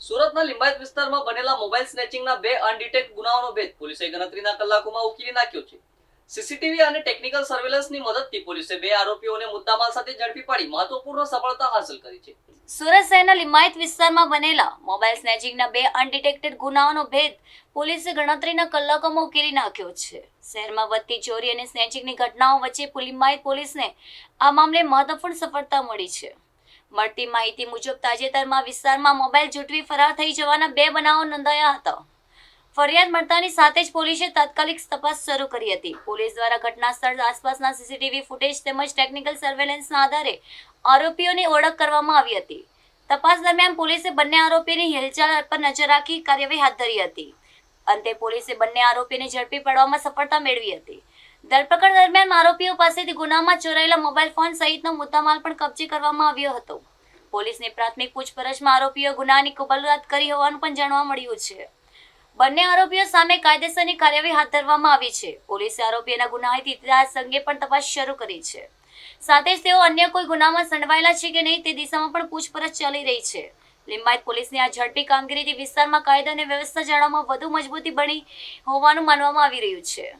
સુરતના લિંબાયત વિસ્તારમાં બનેલા મોબાઈલ સ્નેચિંગના 2 અનડિટેક્ટ ગુનાઓનો ભેદ પોલીસે ગણતરીના કલાકોમાં ઉકેલી નાખ્યો છે. સીસીટીવી અને ટેકનિકલ સર્વેલન્સની મદદથી પોલીસે 2 આરોપીઓને મુદ્દામાલ સાથે ઝડપી પાડી મહત્વપૂર્ણ સફળતા હાંસલ કરી છે. સુરત શહેરના લિંબાયત વિસ્તારમાં બનેલા મોબાઈલ સ્નેચિંગના 2 અનડિટેક્ટેડ ગુનાઓનો ભેદ પોલીસે ગણતરીના કલાકોમાં ઉકેલી નાખ્યો છે. શહેરમાં વધતી ચોરી અને સ્નેચિંગની ઘટનાઓ વચ્ચે લિંબાયત પોલીસને આ મામલે મહત્વપૂર્ણ સફળતા મળી છે. મળતી માહિતી મુજબ તાજેતરમાં વિસ્તારમાં મોબાઈલ ઝૂંટવી ફરાર થઈ જવાના 2 બનાવો નોંધાયા હતા. ફરિયાદ મળતાની સાથે જ પોલીસે તાત્કાલિક તપાસ શરૂ કરી હતી. પોલીસ દ્વારા ઘટના સ્થળ આસપાસના સીસીટીવી ફૂટેજ તેમજ ટેકનિકલ સર્વેલન્સના આધારે આરોપીઓની ઓળખ કરવામાં આવી હતી. તપાસ દરમિયાન પોલીસે બંને આરોપીની હિલચાલ પર નજર રાખી કાર્યવાહી હાથ ધરી હતી. અંતે પોલીસે બંને આરોપીને ઝડપી પાડવામાં સફળતા મેળવી હતી. ધરપકડ દરમિયાન આરોપીઓ પાસેથી ગુનામાં ચોરાયેલા મોબાઈલ ફોન સહિતનો મુદ્દામાલ પણ કબજે કરવામાં આવ્યો હતો. પોલીસની પ્રાથમિક પૂછપરછમાં આરોપીઓ ગુનાની કબૂલાત કરી હોવાનું પણ જાણવા મળ્યું છે. બંને આરોપીઓ સામે કાયદેસરની કાર્યવાહી હાથ ધરવામાં આવી છે. પોલીસે આરોપીઓના ગુનાહિત ઇતિહાસ અંગે પણ તપાસ શરૂ કરી છે. સાથે જ તેઓ અન્ય કોઈ ગુનામાં સંડવાયેલા છે કે નહીં તે દિશામાં પણ પૂછપરછ ચાલી રહી છે. લિંબાયત પોલીસની આ ઝડપી કામગીરીથી વિસ્તારમાં કાયદો અને વ્યવસ્થા જાળવવામાં વધુ મજબૂતી બની હોવાનું માનવામાં આવી રહ્યું છે.